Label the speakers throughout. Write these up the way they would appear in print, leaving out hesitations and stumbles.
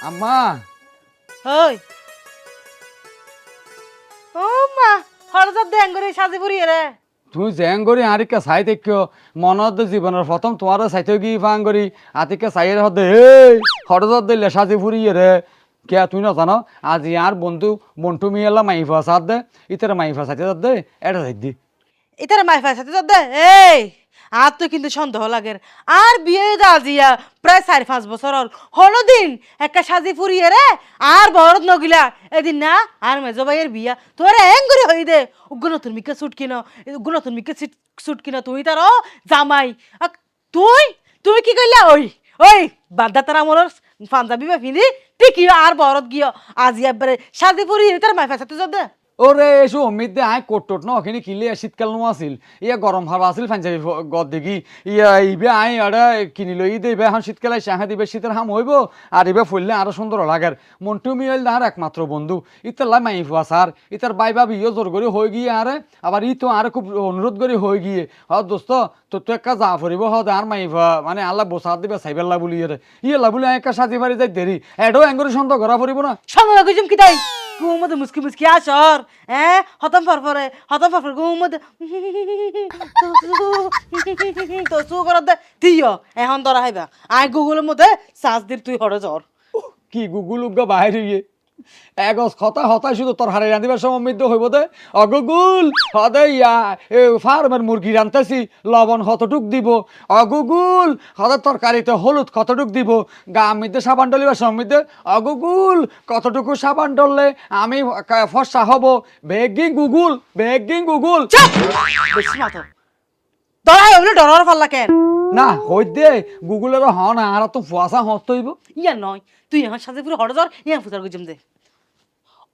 Speaker 1: আম্মা
Speaker 2: ওই ও মা হঠাৎ দেঙ্গরে সাজি পুরিয়ে রে
Speaker 1: তুই জ্যাং করি আরিকা চাই দেখিও মনত জীবনের প্রথম তোমার চাইতে গিয়ে ফাং করি আতিকে চাইয়ের হদে এই হঠাৎ দিলে সাজি ফুরিয়ে রে কে তুই না জানো আজ ইয়ার বন্ধু মন্টু মিয়ালা মাইফা সাথ দে ইতার মাইফা সাথে দে এটা চাই দি
Speaker 2: ইতারে মাই ফাই সাথে দে এই আর তো কিন্তু সন্দেহ লাগের আর বিয়ে আজিয়া প্রায় 4-5 বছর হলদিন একটা সাজি ফুরিয়ে রে আর বরদ নগিলা এদিন না আর মেজো ভাইয়ের বিয়া তোর এঙ্গুরি হই দে উগ্র নতুন মিকে সুট কিনো উগ্র নতুন মিকে সুট কিনো তুই তার জামাই তুই তুই কি কইলা ওই ওই বাদদা তারা মোর পাঞ্জাবি বা পিন্ধি ঠিকই আর বরদ গিয়ে আজিয়া একবারে সাজি ফুরিয়ে তার মাই ফাই সাথে দে
Speaker 1: ওরে এসো অমিত দে আয় কোট টোট ন ওখানে কিনলে শীতকাল নো আসিল ইয়া গরম হাওয়া আসিল ফাঞ্জাবি গদ দেখি ইয়া ইবে আই আড়া কিনি লই দে ইবে এখন শীতকালে সাহা দিবে শীতের হাম হইব আর ইবে ফুললে আরো সুন্দর লাগার মন্টু মিয়াল দাহার একমাত্র বন্ধু ইতার লাই মাই ফুয়া স্যার ইতার বাই ভাবি ইয়ে জোর করে হয়ে গিয়ে আরে আবার ই তো আর খুব অনুরোধ করে হয়ে গিয়ে হ দোস্ত তোর তো একটা যা ফুরিব হ আর মাই ফুয়া মানে আল্লাহ বসাত দিবে সাইবেল্লা বলি ইয়ে লা বলি একটা সাজি বাড়ি যাই দেরি এডো এঙ্গরি সন্দেহ করা ফুরিব না
Speaker 2: সন্দেহ কইছুম কি তাই ঘুমোতে মুসকি মুসকি আসর হতম ফরফরে ঘুমোতে তো চু করতে দিও এখন ধরা হাইবা আই গুগলের মধ্যে সার্চ দির তুই হরে জ্বর
Speaker 1: কি গুগুল উগা বাহির হইয়ে এগস কথা হতাই শুধু তোর হারে রাঁধিবার সময় মৃত্যু হইব দে অগুগুল হদে ইয়া ফার্মের মুরগি রাঁধতেছি লবণ কতটুক দিব অগুগুল হদে তরকারিতে হলুদ কতটুক দিব গা মধ্যে সাবান ডলিবার সময় মধ্যে অগুগুল কতটুকু সাবান ডললে আমি ফর্সা হব বেগিং গুগুল
Speaker 2: বেশি মাথা ধরাই হইলে ডরার ফাল্লা কেন
Speaker 1: না হই দে গুগুলের হ না আর তো ফুয়াশা হস্ত হইব
Speaker 2: ইয়া নয় তুই এখন সাজে পুরো হরে জ্বর ইয়া ফুটার গুজম দে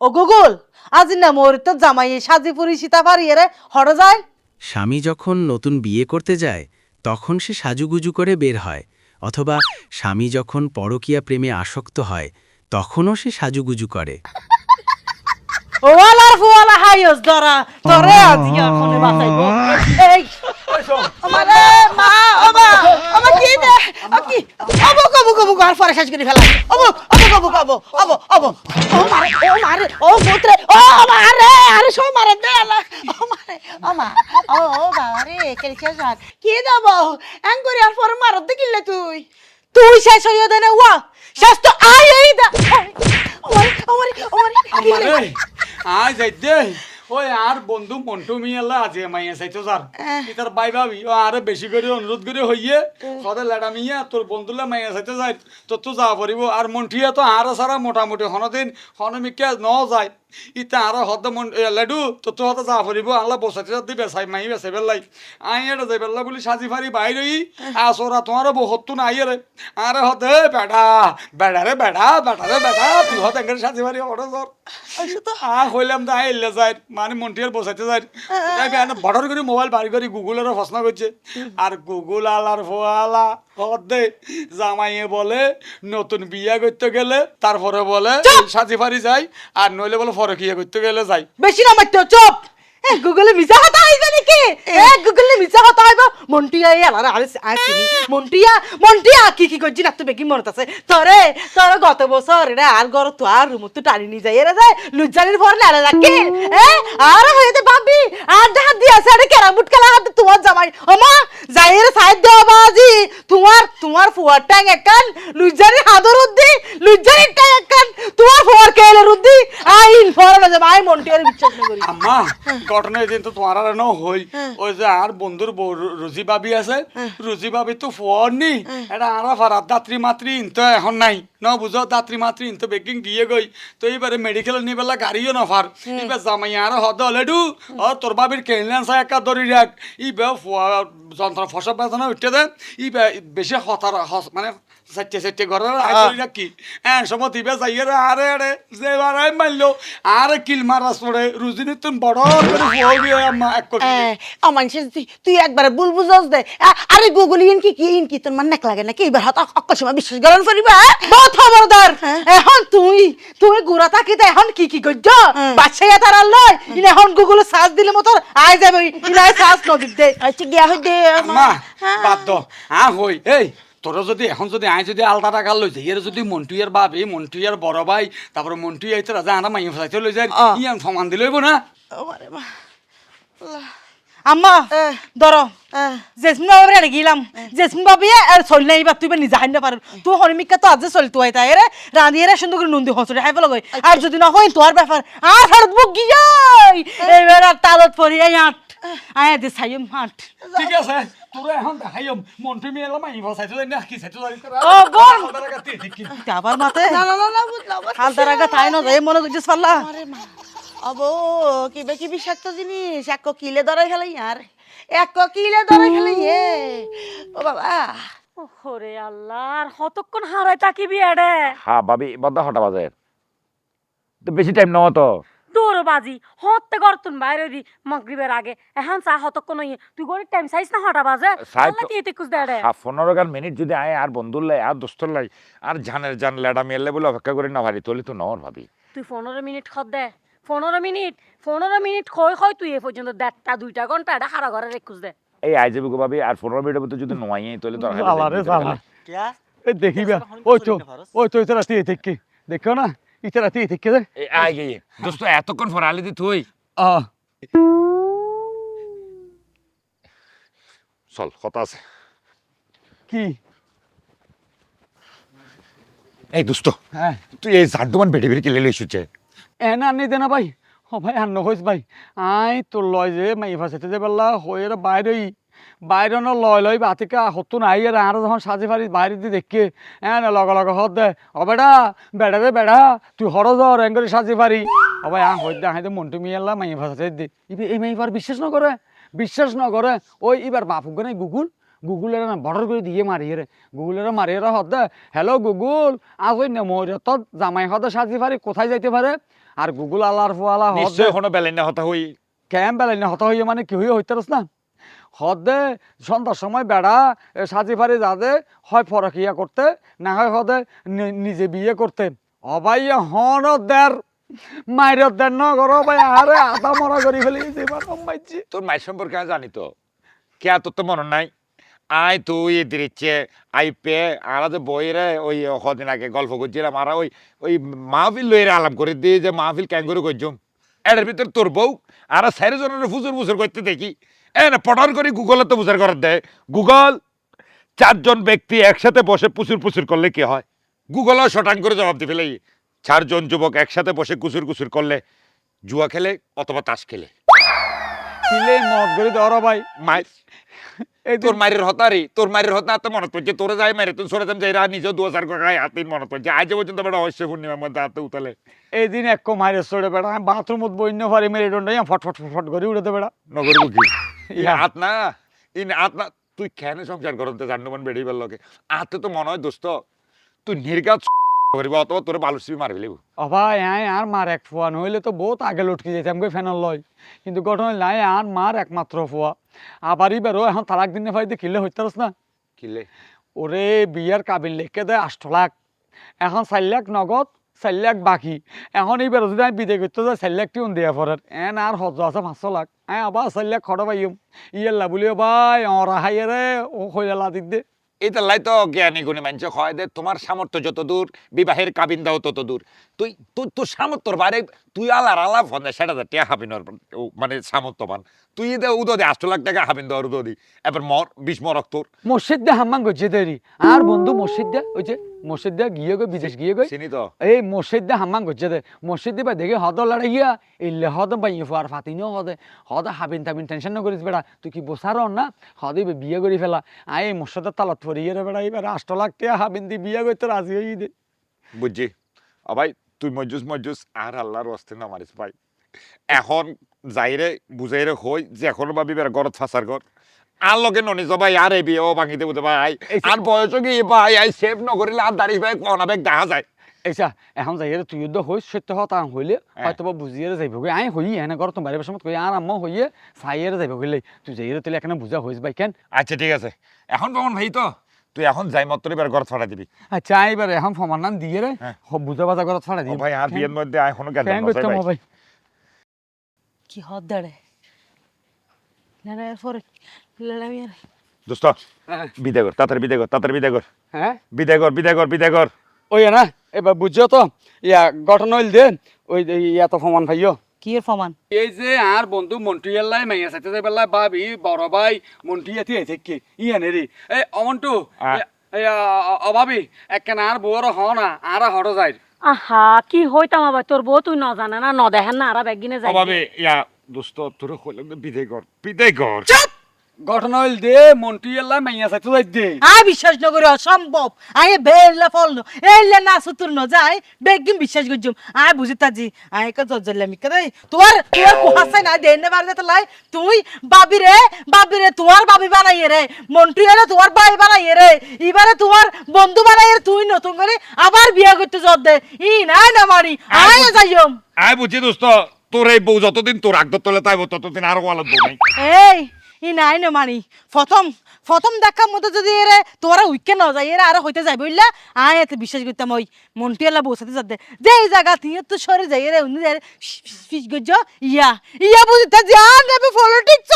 Speaker 2: ও গুগল আজ না মোর তো জামাই সাজি পুরি সীতা পারি রে হরে যায়
Speaker 3: স্বামী যখন নতুন বিয়ে করতে যায় তখন সে সাজুগুজু করে বের হয় অথবা স্বামী যখন পরকীয়া প্রেমে আসক্ত হয় তখনও সে সাজুগুজু করে
Speaker 2: ওয়ালা ফুয়ালা হাইস ধরা তোরে আজ ইয়া কোনে বাঁচাইবো এই আমারে মা আমা কি দে কি অবো আর ফরে শেষ করে ফেলা অবো ও মারে ও পুত্রে ও মারে আরে সো মারে দে আলা ও মারে ও বাবারে কেলকে যাক কি দেব আঙ্গুরি আর ফর মারতে কিল্লে তুই শেষ হইও দে না ওয়া শেষ তো আই দা
Speaker 1: আমারে আয় যাই দে ওই আর বন্ধু মন্টু মিয়াল্লা আছে মাইয়া চাইতো স্যার ইতার বাই ভাবি ও আরে বেশি করে অনুরোধ করে হইয়ে সদে লেডা মিয়া তোর বন্ধুলা মাইয়া চাইতে যাই তোর তো যা পারিব আর মন্টুয়া তো আর সারা মোটামুটি হনদিন হনমিকে ন যায় ইতা আর হদ লেডু তো তো হতে যা পারিব আল্লাহ বসাতে দিবে সাই মাই বেসে বেলাই আই এটা যাই বেলা বলি সাজি ফারি বাইরই আসরা তোমার বহুত না আইরে আরে হতে বেড়া তুই হতে এঙ্গে সাজি ফারি অর্ডার ধর তো হইলাম দা আইলে যাই মানে মন্টিয়ার বসাইতে যাই বড়র করে মোবাইল বাড়ি করে গুগলেরও প্রশ্ন করছে আর গুগল আলার ফোয়ালা হদে জামাইয়ে বলে নতুন বিয়া করতে গেলে তারপরে বলে সাজি ফারি যাই আর নইলে বলে ফরকিয়া করতে গেলে যাই
Speaker 2: বেশি না মারতে চুপ গুগলে মিছা কথা হইবে নাকি গুগলে মিছা কথা হইব মন্টিয়া আলার আরে আইছিনি মন্টিয়া কি করছি না তো বেকি মনত আছে তোর গত বছর রে আর গর তো আর রুম তো টানি নি যাই রে যায় লুজানির পর লালা রাখি আর হইতে ভাবি আর হাত দিয়া আছে আরে কেরা বুট খেলা হাত তোমার জামাই ওমা যাই রে সাইড দাও বাজি তোমার ফুয়ার ট্যাং একান লুজানির হাদর উদ্দি লুজানির ট্যাং একান তোমার ফুয়ার কেলে রুদ্দি আইন ফর না যাই মন্টিয়ার বিশ্বাস না করি
Speaker 1: আম্মা ঘটনা দিন তো তোমার আর ন হই ওই যে আর বন্ধুর রুজি বাবি আছে রুজি বাবি তো ফোন নি এটা আর ফারাত দাত্রী মাত্রী তো এখন নাই ন বুঝো দাত্রী মাত্রী তো বেকিং দিয়ে গই তো এইবারে মেডিকেল নিবেলা গাড়িও না ফার ইবে জামাই আর হদ হলেডু ও তোর বাবির কেলেন সাই একা দরি রাখ ইবে যন্ত্র ফসব বেতনা উঠতে দে ইবে বেশি হতার মানে সাইটে ঘরে রাখি হ্যাঁ সময় দিবে যাইয়ে আরে আরে যে বারাই মারলো আর কিল মারা পড়ে রুজিনি তুমি বড়
Speaker 2: তুই একবার ভুল বুঝস দে আরে গুগল ইনকি তোর মান নাক লাগে নাকি এবার হাত অক্কর সময় বিশ্বাস করেন ফরিবা বহুত খবরদার এখন তুই গুড়া থাকিতে এখন কি গজ্জ বাচ্চাইয়া তার লয় ইনে এখন গুগলে সার্চ দিলে মতো আই যাবে ইনে সার্চ নদিত দে আচ্ছা গিয়া হই দে
Speaker 1: মা বাদ দাও হই এই তোরা যদি এখন যদি আয় যদি আলতা টাকা লই যাই এর যদি মন্টুইয়ের বাপ এই মন্টুইয়ের বড় ভাই তারপরে মন্টুই আইতে রাজা আনা মাইয়া ফসাইতে লই যায় ইয়ান সমান দিলে হইব না
Speaker 4: ওরে মা
Speaker 2: আম্মা ধরো জেসমিন বাবার এনে গেলাম জেসমিন বাবি আর চল নাই বা তুই নিজে হাইন পারো তুই হরিমিকা তো আজ চল তুই তাই রে রাঁধিয়ে রে সুন্দর করে নন্দি হসরে হাই ফেলা আর যদি না হয় তোর ব্যাপার আর হাড়ত বুক গিয়াই এবার আর তালত পড়ি এই আট আয় দে সাইম হাট
Speaker 1: ঠিক আছে তোরা এখন দেখাইম মন্টু মিয়া এলা মাইয়া ফসাইতে যাই না কি সাইতে যাই
Speaker 2: ও বোন
Speaker 1: আলতা টাকা তে ঠিক
Speaker 2: আবার মাতে
Speaker 4: না না না না বুঝলাম
Speaker 2: হালদার আগে তাই না যাই মনে করছিস পারলা
Speaker 4: আরে মা অবো কিবে কি বিষাক্ত জিনিস এক কিলে ধরাই ফেলাই আর এক কিলে ধরাই ফেলাই ও বাবা
Speaker 5: ওরে আল্লাহ আর কতক্ষণ হারাই তাকিবি এডে
Speaker 6: হ্যাঁ ভাবি বদ্ধ হটা বাজে তো বেশি টাইম নাও তো
Speaker 5: দৌড় বাজি হতে গরতুন বাইরে দি মাগরিবের আগে এখন চা হতক্ষণ হইয়ে তুই গরিব টাইম চাইছ না হটা বাজে
Speaker 6: চাই
Speaker 5: আল্লাহ
Speaker 6: তো।
Speaker 5: কি কুছ দেড়ে
Speaker 6: 15 মিনিট যদি আয় আর বন্ধুর লাই আর দোস্তর লাই আর জানের জান লেডা মেললে বলে অপেক্ষা করে না ভারি তোলে তো নর ভাবি
Speaker 5: তুই 15 মিনিট খদ দে 15 মিনিট কই তুই এ পর্যন্ত 1.5-2 ঘন্টা এটা হারা ঘরে রেখুস দে
Speaker 6: এই আই যাবি গো ভাবি আর 15 মিনিটের মধ্যে যদি নোয়াই তোলে তো
Speaker 1: জ্বালা রে জ্বালা এই দেখিবা ওই তো ইতারা তে ঠিক দেখো না ইতারা তে ঠিক দে
Speaker 6: এই আই গিয়ে দোস্ত এতক্ষণ ফরালি দি তুই
Speaker 1: আ
Speaker 6: চল কথা আছে
Speaker 1: কি
Speaker 6: এই দোস্ত
Speaker 1: হ্যাঁ
Speaker 6: তুই এই জাড্ডুমান বেটে বেটে কেলে লইছুছে
Speaker 1: এনা আনি দে না ভাই ও ভাই আর নহইস ভাই আই তোর লয় যে মাই ফাসেতে যে বেলা হয়ে বাইরে ন লয় বাতিকা হতো না আইয়ার আর যখন সাজি ফারি বাইরে দিয়ে দেখকে হ্যাঁ না লগ হত দে ও বেড়া রে বেড়া তুই হর ধর এঙ্গরি সাজি ফারি ও ভাই হইত দে হাইতে মন্টু মিয়াল্লা মাই ফাসেতে দি এই মাই এবার বিশ্বাস ন করে ওই এবার বাপুকে নাই গুগলের না বর্ডার করে দিয়ে মারিয়ে রে গুগলের মারিয়ে রে হদ হ্যালো গুগল আজ ওই নেমরে তো জামাই হদ সাজি ফারি কোথায় যাইতে পারে আর গুগল আল্লাহর ফুয়ালা হদ
Speaker 6: নিশ্চয় কোনো বেলেন না হতা হই
Speaker 1: ক্যাম বেলাই না হতা হইয়ে মানে কি হইতে না হদে সন্ধ্যার সময় বেড়া সাজি ফারি যাদে হয় ফরকিয়া করতে না হয় হদে নিজে বিয়ে করতে অবাই হন দের মাইর দের ন করো ভাই আরে আধা মরা করি ফেলি মাইছি
Speaker 6: তোর মায়ের সম্পর্কে আমি জানি তো কে তোর তো মনে নাই আয় তুই দিচ্ছে আই পে আরা যে বইরে ওই কদিন আগে গল্প করছিলাম আর ওই মাহফিল লইরে আলাপ করে দিয়ে যে মাহফিল ক্যাং করে করছুম এর ভিতর তোর বউ আর 4 জনের ফুজুর করতে দেখি না পটার করে গুগলে তো বুঝার করার দেয় গুগল 4 জন ব্যক্তি একসাথে বসে পুচুর করলে কি হয় গুগলও শটাং করে জবাব দিয়ে ফেলে 4 জন যুবক একসাথে বসে কুচুর করলে জুয়া খেলে অথবা তাস খেলে
Speaker 1: ছিলে মদ করে ধরো ভাই
Speaker 6: মায়ের
Speaker 1: এই
Speaker 6: তোর মায়ের হতারি তোর মায়ের হতা তো মনে পড়ছে তোরে যাই মারে তুই সরে যাম যাই নিজেও 2000 টাকা হাতিন মনে পড়ছে আজ পর্যন্ত বেটা অবশ্য পূর্ণিমার মধ্যে হাতে উতালে
Speaker 1: এই দিন এক মাইরে চড়ে বেড়া আমি বাথরুম বইন্য পারি মেরে ডন্ডাই ফট করে উড়ে বেড়া
Speaker 6: নগর বুকি
Speaker 1: ইয়া।
Speaker 6: হাত না হাত না তুই কেন সংসার করতে জান্ডুমান বেড়ি বেলকে হাতে তো মনে হয় দোস্ত তুই নির্গাত করিব অথবা তোর বালুসি মারি ফেলিব
Speaker 1: ও ভাই আয় আর মার এক ফুয়া নইলে তো বহুত আগে লটকি যেতাম গো ফেনার লয় কিন্তু ঘটনা নাই আর মার একমাত্র ফুয়া আবারই বেরো এখন তালাক দিনে ফাইতে কিলে হইতারস না
Speaker 6: কিলে
Speaker 1: ওরে বিয়ার কাবিল লিখে দেয় 8 লাখ এখন 4 লাখ নগদ 4 লাখ বাকি এখন এই বেরো যদি আমি বিদে করতে যাই 4 লাখ টিউন দেওয়া পড়ার এন আর হজ আছে 500 লাখ আবার 4 লাখ খড় পাইম ইয়েল্লা বলিও ভাই ওরা হাইয়ে রে ও হইলা দিক দে
Speaker 6: এটা লাই তো জ্ঞানী গুণী মানুষ হয় দে তোমার সামর্থ্য যত দূর বিবাহের কাবিন দাও তত দূর তুই তোর সামর্থ্যর বাইরে তুই আলা ফোনে 60,000 টাকা হাবিন মানে সামর্থ্যবান তুই দে উদো দে 8 লাখ টাকা হাবিন দেওয়ার উদো দি এবার মর 20 মরক তোর
Speaker 1: মসজিদ দে হাম্মাং গজে দেরি আর বন্ধু মসজিদ দে ওই যে মসজিদ দে গিয়ে গই বিদেশ গিয়ে গই
Speaker 6: চিনি তো
Speaker 1: এই মসজিদ দে হাম্মাং গজে দে মসজিদ দে বা দেখে হদ লড়াইয়া ইল্লে হদ বাই ফার ফাতিনো হদ হাবিন তাবিন টেনশন না করিস বেড়া তুই কি বসার না হদে বিয়ে করি ফেলা এই মসজিদের তালাত ফরিয়ে রে বেড়া এবার 8 লাখ টাকা হাবিন দি বিয়ে করতে রাজি হই দে
Speaker 6: বুঝছি ভাই তুই মজ্জুস আর আল্লাহর ওয়াস্তে না মারিস ভাই এখন যাইরে বুঝাইরে হই যে এখনো ভাবি বের ঘরত ফাঁসার ঘর আর লগে ননি ভাই আর এই বিয়ে ও ভাঙিতে বুঝতে ভাই আর বয়স কি ভাই আই সেভ নকরিলে আর দাড়ি ব্যাগ পাওনা ব্যাগ দেখা যায়
Speaker 1: এইসা এখন যাইরে তুই যুদ্ধ হই সত্য হতা হইলে হয়তো বা বুঝিয়ে যাইব গই আই হই এনে ঘর তোমার সময় কই আর আম্মা হইয়ে সাইয়ের যাইব গইলে তুই যাইরে তুই এখানে বুঝা হইস ভাই কেন
Speaker 6: আচ্ছা ঠিক আছে এখন কেমন ভাই তো তুই এখন যাই মত এবার ঘর ফাড়া দিবি
Speaker 1: আচ্ছা এবার এখন ফমান নাম দিয়ে রে বুঝা বাজা ঘর ফাড়া
Speaker 6: ও
Speaker 1: দিবি
Speaker 6: ভাই আর বিয়ের মধ্যে এখনো জ্ঞান
Speaker 1: কেন করতে ভাই
Speaker 2: কি হদ দাঁড়ে লেড়াই পরে লেড়াই আর
Speaker 6: দোস্ত
Speaker 1: হ্যাঁ।
Speaker 6: বিদায় কর তাড়াতাড়ি বিদায় কর তাড়াতাড়ি বিদায় কর
Speaker 1: হ্যাঁ
Speaker 6: বিদায় কর বিদায় কর বিদায় কর
Speaker 1: ওই না এবার বুঝছো তো ইয়া গঠন হইল দে ওই ইয়া তো ফমান ভাইও
Speaker 2: কি এর প্রমাণ
Speaker 1: এই যে আর বন্ধু মন্টু এল্লাই মাইয়া সাথে যাই বেলা ভাবি বড় ভাই মন্টু এতি আইছে কি ইয়া নেরি এই অমন্টু অভাবি একখানা আর বউর হ না আর হড় যায়
Speaker 5: আহা কি হইতাম আবার তোর বউ তুই ন জানে না ন দেখেন না আর বেগিনে যাই
Speaker 6: অভাবে ইয়া দোস্ত তোর কইলাম বিদায় কর বিদায় কর
Speaker 1: গঠন হইল দে মন্টু এল্লাই মাইয়া সাথে যাই দে
Speaker 2: আয় বিশ্বাস নকরি অসম্ভব আয় বেরলা ফল এলে না সুতুর ন যায় বেগিম বিশ্বাস করছুম আয় বুঝি তাজি আয় কা জজ্জলামি করে তোর কোহাসাই না দেনে বার যেতে লাই তুই বাবি রে তোর বাবি বানাইয়ে রে মন্টু এলে তোর ভাই বানাইয়ে রে এবারে তোর বন্ধু বানাইয়ে তুই নতুন করে আবার বিয়া করতে জদ দে ই না মারি আয় যাইম
Speaker 6: আয় বুঝছি দোস্ত তোর এই বউ যতদিন তোর আগদ তোলে তাইব ততদিন আরো আলাদা বউ নাই
Speaker 2: এই ই নাই না মানি প্রথম দেখার মতো যদি এরে তোরা উইকে ন যায় এরা আর হইতে যাই বললা আয় এতে বিশ্বাস করতাম ওই মন্টিয়ালা বসাতে যাতে যে এই জায়গা থেকে তো সরে যাই এরে উনি ফিস গজ ইয়া বুঝতে জান নেবে পলিটিক্স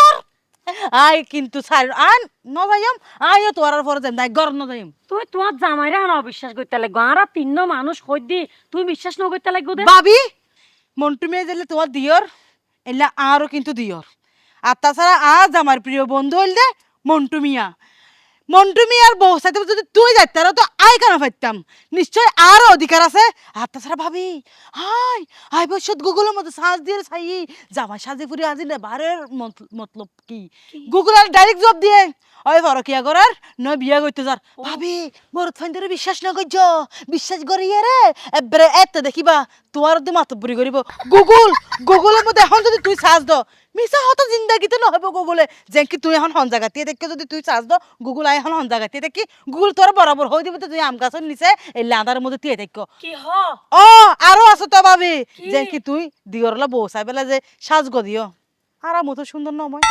Speaker 2: আয় কিন্তু স্যার আন ন যাইম আয় তোরার পরে যাই নাই গর ন যাইম
Speaker 5: তুই তোমার জামাইরা না অবিশ্বাস করতে লাগবো আর তিন মানুষ কই দি তুই বিশ্বাস ন করতে লাগবো দে
Speaker 2: ভাবি মন্টু মেয়ে দিলে তোমার দিয়র এলা আরও কিন্তু দিয়র আর তাছাড়া আজ আমার প্রিয় বন্ধু হইল দে মন্টু মিয়ার বউ সাথে যদি তুই যাইতে তো আই কেন পাইতাম নিশ্চয় আরো অধিকার আছে আর তাছাড়া ভাবি আই বছর গুগলের মধ্যে সার্চ দিয়ে চাই জামাই সাজে ফুরি আজি নেবারের মতলব কি গুগলের ডাইরেক্ট জব দিয়ে ওই ফরকিয়া করার নয় বিয়া করতে যার ভাবি বরত ফাইন্দরে বিশ্বাস না করছ বিশ্বাস করিয়ে রে এবারে এতে দেখিবা তোমার দি মাতব্বরি করিব গুগলের মধ্যে এখন যদি তুই সার্চ দ মিছা হতো জিন্দাগিতে নহব গুগলে যে কি তুই এখন হন জায়গাতে দেখি যদি তুই চার্জ দ গুগল আই এখন হন জায়গাতে দেখি গুগল তোর বরাবর হয়ে দিবে তো তুই আম গাছের নিচে এই লাঁদার মধ্যে তুই দেখ
Speaker 5: কি হ
Speaker 2: ও আরো আছে তো ভাবি যে কি তুই দিওরলা বউ চাই বেলা যে সাজ গো দিও আর মতো সুন্দর নয়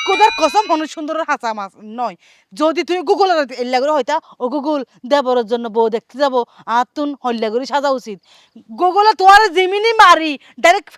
Speaker 2: কোদার কসম অনেক সুন্দর হাসা মাছ নয় যদি তুই গুগলের এল্লা করে হইতা ও গুগল দেবরের জন্য বউ দেখতে যাবো আর তুন হল্লা করে সাজা উচিত গুগলে তোমার জিমিনি মারি ডাইরেক্ট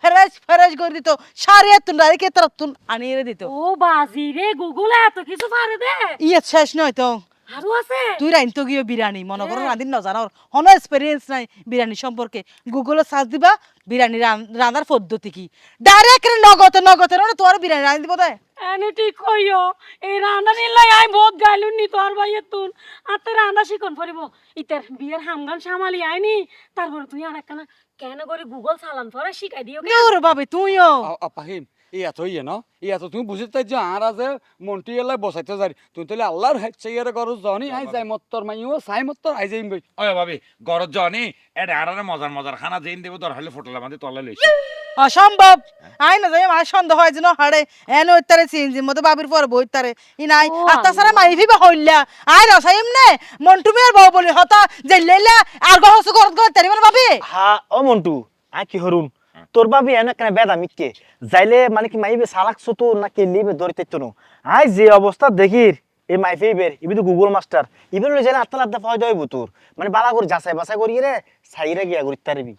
Speaker 2: ফেরেশ করে দিত সারি তুন ডাইরেক্ট এত তুন আনিয়ে দিত
Speaker 5: ও বাজি রে গুগলে এত কিছু পারে দে
Speaker 2: ইয়ে শেষ নয় তো
Speaker 5: আরো আছে
Speaker 2: তুই রাইন তো গিয়ে বিরিয়ানি মনে করো রাঁধিন ন জানার হন এক্সপিরিয়েন্স নাই বিরিয়ানি সম্পর্কে গুগলে সার্চ দিবা বিরিয়ানি রান্নার পদ্ধতি কি ডাইরেক্ট নগতে না তোর বিরিয়ানি রাঁধি দিব দেয়
Speaker 5: এনে ঠিক কইও এই রান্না নিলাই আই বহুত গাইলুন নি তোর ভাইয়ের তুন আর তোর রান্না শিখন পড়িব ইতার বিয়ের হামগান সামালি আইনি তারপর তুই আর একখানা কেন করে গুগল চালান পরে শিখাই দিও
Speaker 2: তোর ভাবে তুইও
Speaker 1: পাহিম এই এত ইয়ে ন এই এত তুমি বুঝতে যে আর আছে মন্টু এল্লাই বসাইতে যাই তুমি তাহলে আল্লাহর চাইয়ার গরজ জানি আই যাই মত্তর মাইও সাই মত্তর আই যাইম বই
Speaker 6: ওই ভাবি গরজ জনি এটা আরারে মজার খানা যেন দেব তোর হলে ফটোলা বাঁধে তলে লইছি
Speaker 2: অসম্ভব আই না যাই আমার সন্দেহ হয় যে ন হাড়ে এন ওইতারে সিনজির মতো বাবির পর বই তারে ই নাই আর তাছাড়া মাই ভিবা হইলা আই রসাইম নে মন্টু মেয়ের বউ বলি হতা যে লেলা আর গহস করত গো তারি মানে ভাবি
Speaker 7: হা ও মন্টু আই কি হরুন তোর বাবি এনে কেন বেদা মিটকে যাইলে মানে কি মাইবে সালাক সতু না কে লিবে ধরিতে তো আই যে অবস্থা দেখির এই মাইফে বের ইবি তো গুগল মাস্টার ইবি লই যাইলে আত্মা লাদ্দা ফায়দা হইব তোর মানে বালা করে যাচাই বাছাই করি রে সাইরে গিয়া করি তারবি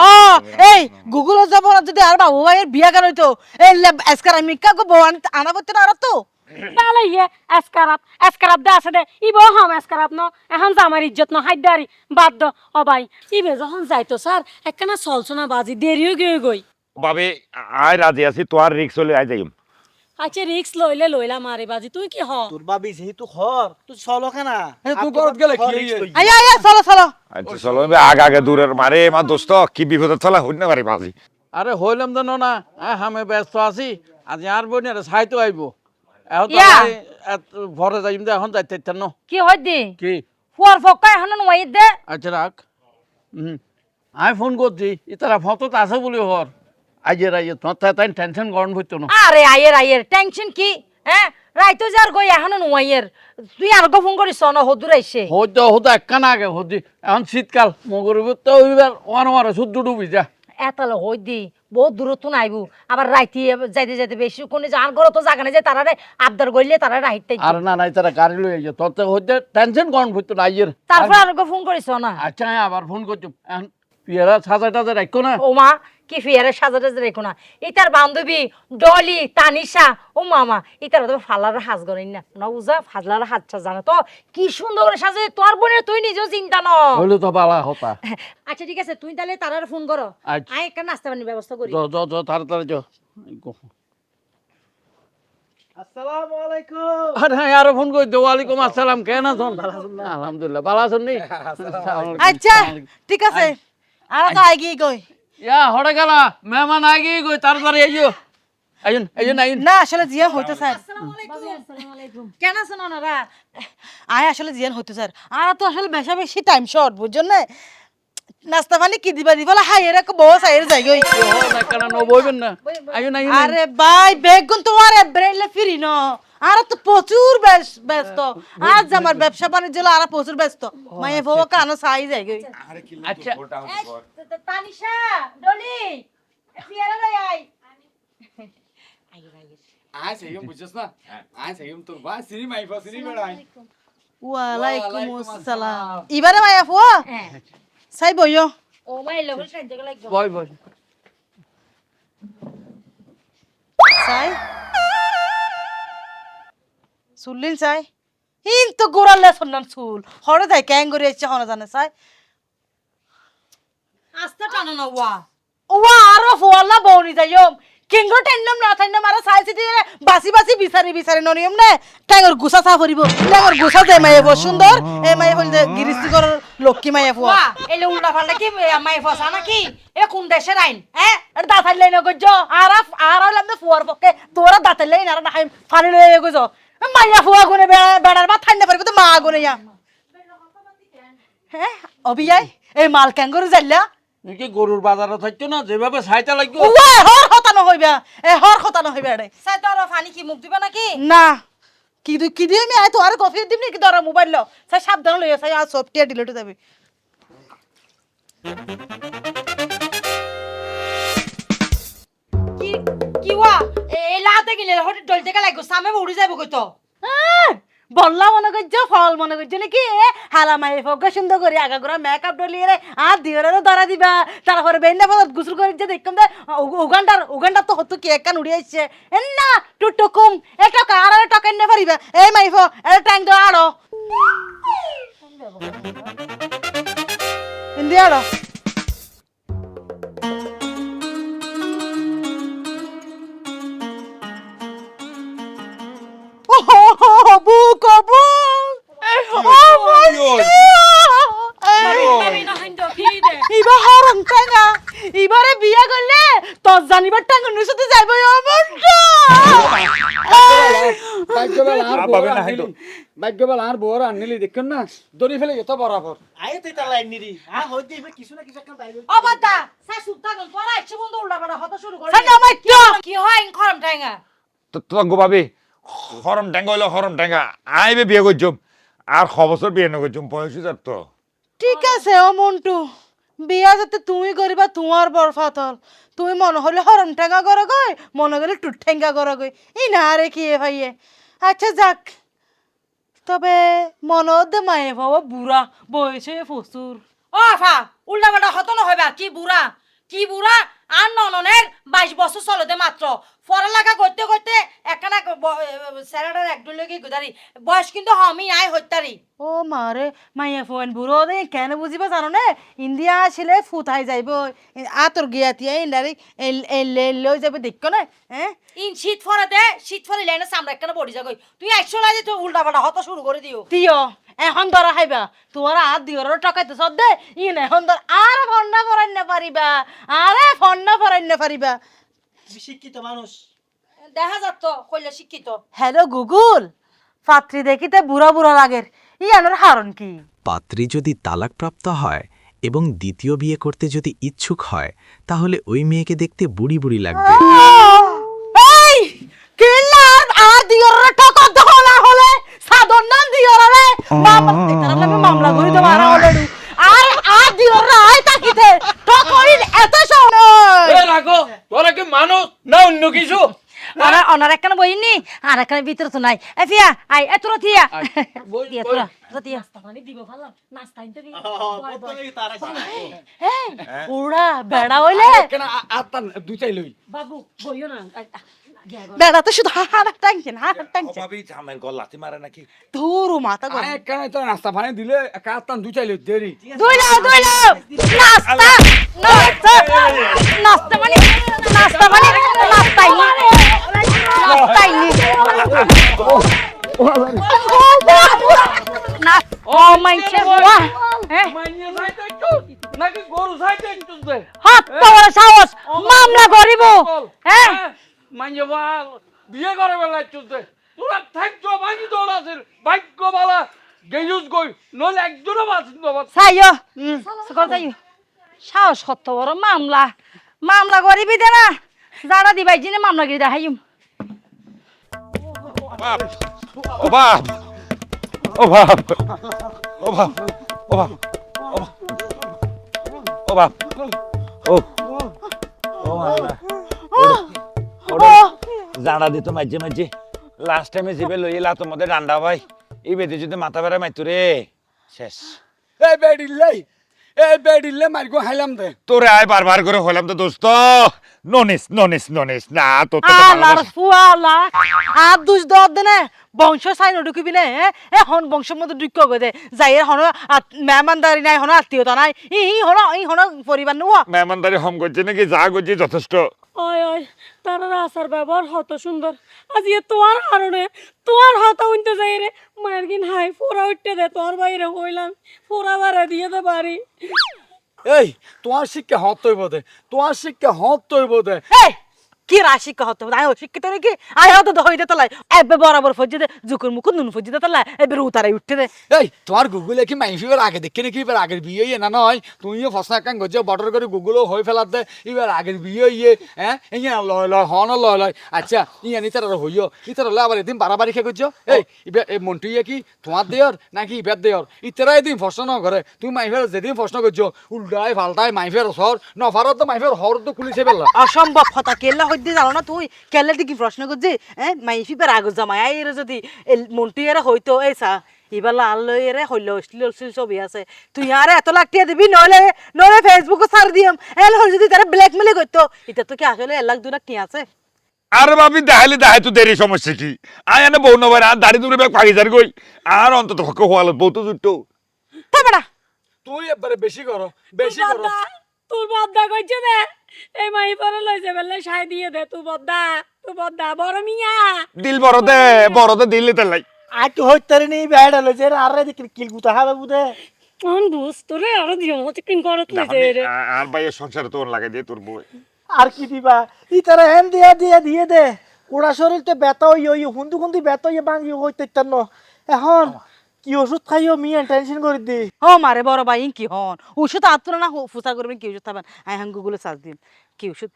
Speaker 2: ও এই গুগলে যাব না যদি আর বাবু ভাইয়ের বিয়া কেন হইতো এই আজকাল আমি কা গো বউ আনা করতে না আর তো
Speaker 5: তাহলে ইয়ে এসকারাপ দে আছে দে ইব হাম এসকারাপ ন এখন জামার ইজ্জত ন হাইদারি বাদ দ ও ভাই ইবে যখন যাইতো স্যার একখানা চলছনা বাজি দেরিও গই
Speaker 6: ভাবি আয় রাজি আছি তোর রিক্স হলে আই যাইম
Speaker 5: আচ্ছা রিক্স লইলা মারে বাজি তুই কি হ
Speaker 7: তোর বাবি যেহেতু হর তুই চলো কেনা
Speaker 1: তুই গরত গেলে কি
Speaker 2: আয়া চলো
Speaker 6: আচ্ছা চলো আগে দূরের মারে মা দোস্ত কি বিপদে চলা হইন না পারি বাজি
Speaker 8: আরে হইলাম তো না আমি ব্যস্ত আছি আজ আর বই না সাইতো আইব এখন তো
Speaker 2: ইয়া।
Speaker 8: ভরে যাইম দে এখন যাইতে ন
Speaker 2: কি হয় দি
Speaker 8: কি
Speaker 2: ফুয়ার ফক্কা এখন নয় দে
Speaker 8: আচ্ছা রাখ আমি ফোন করছি ইতারা ফটো আছে বলি হর আইয়ের তোমার তাই টেনশন গরম হইতো না
Speaker 2: আরে আয়ের টেনশন কি হ্যাঁ রাইতো যার গই এখনো নয়ের তুই আর গো ফোন করিস না হদুর আইছে
Speaker 8: হতো একখানা আগে হদি এখন শীতকাল মগরিব তো ওইবার ওয়ার শুদ্ধ ডুবি যা
Speaker 2: এতালে হই দি বহুত দূরত্ব নাইবু আবার রাইতি যাইতে বেশি কোনে যার ঘর তো জায়গা নাই যে তারারে আবদার গইলে তারা রাইতে
Speaker 8: আর না নাই তারা গাড়ি লই আইছে তোর তো হইতে টেনশন গরম হইতো না আইয়ের
Speaker 2: তারপর আর গো ফোন করিস না
Speaker 8: আচ্ছা আবার ফোন করছো এখন পিয়ারা সাজা টাজা রাখো না
Speaker 2: ও মা
Speaker 9: কি ফিয়ারে সাজাতে রেখো না ইতার বান্ধবী ডলি তানিশা ও মামা ইতার তো ফালার হাজ গরেন না না উজা ফাজলার হাতটা জানো তো কি সুন্দর করে সাজে তোর বোনের তুই নিজেও চিন্তা ন
Speaker 8: হইলো তো বালা হতা
Speaker 9: আচ্ছা ঠিক আছে তুই তাহলে তারার ফোন করো
Speaker 8: আচ্ছা।
Speaker 9: আই একটা নাস্তা পানির ব্যবস্থা করি
Speaker 8: য তাড়াতাড়ি য
Speaker 7: আসসালামু আলাইকুম।
Speaker 8: আরে হ্যাঁ আরো ফোন করে দে ওয়ালাইকুম আসসালাম কেন আছেন আলহামদুলিল্লাহ ভালো আছেন নি
Speaker 2: আচ্ছা ঠিক আছে আর তো আগে কই
Speaker 8: ইয়া হড়ে গেলা মেহমান আগে গই তাড়াতাড়ি আইও আইন আইন আইন
Speaker 2: না আসলে জিয়ান হইতে স্যার
Speaker 9: কেন আছেন ওনারা
Speaker 2: আয় আসলে জিয়ান হইতে স্যার আর তো আসলে বেশা বেশি টাইম শর্ট বুঝছেন না নাস্তা পানি কি দিবা দিবা হাই এরকম বস আইর যাই গই
Speaker 8: কেন ন বইবেন না আইন আইন
Speaker 2: আরে ভাই বেগুন তো আর ব্রেলে ফিরি ন আর তো প্রচুর ব্যস্ত আজ আমার ব্যবসা বাণিজ্য আর প্রচুর ব্যস্ত মায়ে বাবা কানো সাই যাই গই
Speaker 8: আচ্ছা
Speaker 9: তানিশা ডলি ফিয়ারে লই আই
Speaker 1: আয় সেগম বুঝছস না আয় সেগম তো বা সিনি মাইফা সিনি বেড়াই
Speaker 2: ওয়ালাইকুম আসসালাম ইবারে মায়া ফো সাই বইও
Speaker 9: ও মাই লগল সাইজ লাগবে
Speaker 8: বই বই
Speaker 2: সাই সুলিন সাই হিন তো গোরালে সন্নান সুল হরে যাই ক্যাং করে এসে হনা জানে সাই
Speaker 9: আস্তা টানো না ওয়া
Speaker 2: ওয়া আরো ফোলা বউনি যাইও কিংগো টেন্নম না থাইনম আর সাই সিটি বাসি বাসি বিচারি ননিয়ম নে টাঙ্গর গুসা সা করিব টাঙ্গর গুসা দে মায়ে বো সুন্দর এ মায়ে বল দে গিরিস্তি কর লক্ষ্মী মায়ে ফো
Speaker 9: ওয়া এলে উল্টা পাল্টা কি মাই ফসা নাকি এ কোন দেশের আইন হ্যাঁ আর দাঁতার লাইন গজ
Speaker 2: আর হইলাম না ফুয়ার পক্ষে তোরা দাঁতে লেই না হাই ফানি লয়ে গজ মাইয়া ফুয়া গুনে বেড়ার বা থাইনা পারবো তো মা গুনে ইয়া হ্যাঁ অবিয়াই এই মাল ক্যাঙ্গর যাইলা
Speaker 8: কি গরুর বাজারে থাকতো না যেভাবে সাইতা লাগবে
Speaker 2: ওয়া হর হতানো হইবা হর হতানো হইবা রে
Speaker 9: সাই তোর পানি কি মুখ দিবা নাকি
Speaker 2: না কি দিই আমি আয় তো আর কফি দিম নাকি তোরা মোবাইল লো সাই সাবধান লইয়া সাই আর সফটওয়্যার ডিলিট হয়ে যাবে
Speaker 9: কি কি ওয়া এই লাতে গিলে হট ডলতে কা লাগো সামে উড়ি যাবো কই তো
Speaker 2: বললা মনে করছো ফল মনে করছো নাকি হালা মাই ফোকা সুন্দর করে আগা করে মেকআপ ডলিয়ে রে আর দিওরে ধরা দিবা তারপরে বেন্না পদ গুসল করে যে দেখতাম দে উগান্ডার তো হতো কি একখান উড়িয়ে আসছে না টুটুকুম এটা কার আর টাকা নে পারিবা এই মাইফো এটা ট্যাঙ্ক দাও আড়ো ইন্দি আড়ো বুক ইবা হারাম টাঙ্গা ইবারে বিয়া করলে তোর জানিবার টাঙ্গা নিছতে যাইব
Speaker 1: ভাগ্যবাল আর বড় আনলি দেখুন না দড়ি ফেলে গেত বরাবর
Speaker 7: আয় তুই তা লাইন নিরি হ্যাঁ হইতে ইবে কিছু না কিছু একটা দাইবে
Speaker 9: অবাতা সাই সুতা গল পড়া ইচ্ছে বন্ধ উল্টা পাল্টা হতা শুরু করে
Speaker 2: সাই আমার
Speaker 9: কি হয় খরম ঠাঙ্গা
Speaker 6: তো তোমার গো ভাবি হরম ট্যাঙ্গা হইলো হরম ট্যাঙ্গা আইবে বিয়ে করছুম আর ছ বছর বিয়ে না করছুম বয়স যার তো
Speaker 2: ঠিক আছে ও মন্টু বিয়া যাতে তুমি করিবা তোমার বড় ফাতল তুমি মনে হলে হরম ঠেঙ্গা করো গই মনে হলে টুট ঠেঙ্গা করো গই ই না রে কি ভাইয়ে আচ্ছা যাক তবে মনে মায়ে বাবা বুড়া বয়সে প্রচুর
Speaker 9: ও আফা উল্টা পাল্টা হত না হইবা কি বুড়া আর নননের 22 বছর চলতে মাত্র পড়ালেখা করতে করতে একখানা স্যালাডার একদম লগে গুদারি বয়স কিন্তু আমি নাই হইতারি
Speaker 2: ও মারে মাইয়া ফোন বুড়ো দে কেন বুঝিবা জানো না ইন্ডিয়া আসলে ফুতাই যাইব আতর গিয়াতিয়া ইন্ডারি লই যাবে দেখো না হ্যাঁ
Speaker 9: ইন শীত ফরে লাইনে সামরা একখানা বডি যাগই তুই একশো লাগে তুই উল্টা পাল্টা হত শুরু করে দিও
Speaker 2: দিও এখন ধরা খাইবা তোমার আর দিওর টাকাইতে সদ দে ইন এখন ধর আর ফন্না ফরাই না পারিবা আরে ফন্না ফরাই না পারিবা
Speaker 7: শিক্ষিত মানুষ
Speaker 9: দেখা যাত কইলে শিক্ষিত
Speaker 2: হ্যালো গুগল পাত্রী দেখিতে বুড়া বুড়া লাগের ইয়ানোর হারণ কি
Speaker 3: পাত্রী যদি তালাকপ্রাপ্ত হয় এবং দ্বিতীয় বিয়ে করতে যদি ইচ্ছুক হয় তাহলে ওই মেয়েকে দেখতে বুড়ি বুড়ি লাগবে
Speaker 2: এই কিল্লার আর দিওর টাকা দাও না হলে সাধন নাম দিওর রে মামলা করি তো মারা হলে আর দিওর আই তাকিতে টকরিন এত সময়
Speaker 8: এ রাখো তোরা কি মানুষ না অন্য কিছু
Speaker 9: ওনার একখানা বইনি আর এখানে ভিতরে তো নাই এ ফিয়া আই এ তোরা থিয়া
Speaker 8: বই,
Speaker 9: দিয়া
Speaker 8: বই।
Speaker 9: তোরা দিয়া
Speaker 5: নাস্তা পানি দিব ভালো নাস্তা আনতে দিই
Speaker 9: পুরা বেড়া হইলে
Speaker 1: কেন আত্মান দুই চাই লই
Speaker 5: বাবু বইও না
Speaker 2: বেড়া তো শুধু হাত টানছেন হাত টানছেন
Speaker 6: ভাবি জামের গল লাথি মারে নাকি
Speaker 2: ধুরু মাথা গরম
Speaker 1: কেন তো নাস্তা পানি দিলে একা আত্মান দুই চাই লই দেরি
Speaker 9: দুইলাও নাস্তা নাস্তা নাস্তা মানে নাস্তাই না ও মাইছে বাবা হ্যাঁ
Speaker 8: মাইনে যাইতে একটু নাকি গরু যাইতে একটু দে
Speaker 9: হাত পাওয়ার সাহস মামলা করিব হ্যাঁ
Speaker 8: মাইনে বাল বিয়ে করে বেলা একটু দে তোরা থাকছো ভাঙি দৌড়াছিল ভাগ্য বালা গেজুস গই নইলে একজনও বাঁচিন বাবা
Speaker 9: সাইও সকল সাইও সাহস কত বড় মামলা করিবি দে না যারা দিবাই জিনে মামলা গিয়ে দেখাইম
Speaker 6: ও বাপ ও বাপ ও বাপ ও বাপ ও বাপ ও জানা দিত মাঝে মাঝে লাস্ট টাইমে জিবে লই এলা তোমাদের ডান্ডা ভাই এই বেদে যদি মাথা বেড়া মাইতো রে শেষ
Speaker 1: এই বেডিলে মারগো হাইলাম দে
Speaker 6: তোরে আয় বারবার করে হইলাম তো দোস্ত ননিস না তো
Speaker 2: আল্লাহর ফুয়ালা আর দুষ দর দেনে বংশ সাইন ঢুকিবি না এখন বংশের মধ্যে ঢুক গো দে যাই হন মেহমানদারি নাই হন আত্মীয়তা নাই ই হন পরিবার নুয়া
Speaker 6: মেহমানদারি হম করছে নাকি যা করছি যথেষ্ট
Speaker 5: ওই ওই তার আচার ব্যবহার হত সুন্দর আজ ইয়ে তোমার কারণে তোমার হতা উনতে যাই রে মায়ের কিন হাই ফোরা উঠতে দে তোর বাইরে হইলাম ফোরা বাড়া দিয়ে দে বাড়ি
Speaker 1: এই তোমার শিক্ষা হত তৈব দে তোমার শিক্ষা হত তৈব দে
Speaker 2: এই কি রাশি কহত আই শিক্ষিত নাকি আই হত দইতে তলাই এবে বরাবর ফজি দে জুকুর মুখ নুন ফজি দে তলাই এবে উতারাই উঠতে দে
Speaker 1: এই তোমার গুগলে কি মাইফিবার আগে দেখে নাকি এবার আগের বিয়ে না নয় তুমিও ফসনা কান গজে বর্ডার করে গুগলও হয়ে ফেলার দে এবার আগের বিয়ে হ্যাঁ ইয়া লয় লয় হন লয় লয় আচ্ছা ইয়া নিতার হইও নিতার হলে আবার এদিন বাড়াবাড়ি খেয়ে করছো এই এবার এই মন্টু ইয়ে কি তোমার দেয়র নাকি ইবার দেয়র ইতারা এদিন প্রশ্ন ন করে তুমি মাইফের যেদিন প্রশ্ন করছো উল্টাই ফাল্টাই মাইফের সর নফারত তো মাইফের হর তো খুলিছে বেলা
Speaker 2: অসম্ভব কথা কেল্লা হইতে জানো না তুই কেল্লা দিকে প্রশ্ন করছি মাইফি পর আগ জামাই আইরে যদি মন্টুয়ারা হইতো এই সা এবার লাল লইরে হইল অশ্লীল ছবি আছে তুই আর এত লাখ টিয়া দিবি নইলে নইলে ফেসবুকে ছাড় দিয়াম এল হল যদি তারা ব্ল্যাকমেল করতো এটা তো কি আসলে 1 লাখ 2 লাখ টিয়া আছে
Speaker 6: আরে বাবি দেখাই তো দেরি সমস্যা কি আয় এনে বউ নবার আর দাড়ি দূরে ব্যাগ পাগি যার গই আর অন্তত হক হওয়াল বউ তো জুটো
Speaker 2: তাই বেটা
Speaker 1: তুই এবারে বেশি করো বেশি করো
Speaker 5: তোর বদ্দা কইছে দে এই মাই পরে লইছে বেলে সাই দিয়ে দে তুই বদ্দা বড় মিয়া
Speaker 6: দিল বড় দে দিল তে লাই
Speaker 7: আই তো হইতারে নেই বেড়া লইছে আর রে কিল গুতা হাবে বুদে
Speaker 5: কোন বুঝ তোরে আর দিও মত কিন করত লইছে রে
Speaker 6: আর ভাইয়ের সংসারে তোর লাগাই দিয়ে তোর বউ
Speaker 7: আর কি দিবা ই তারা হেন দিয়ে দে ওড়া শরীর তো ব্যথা হই হুন্দি ব্যথা হই বাঙ্গি হইতে ন এখন কি ওষুধ খাইও মিয়া টেনশন করে দি
Speaker 2: ও মারে বড় ভাই কি হন ওষুধ আত্মরা না ফুসা করবেন কি ওষুধ খাবেন আই হাং গুগলে সার্চ দিন কি ওষুধ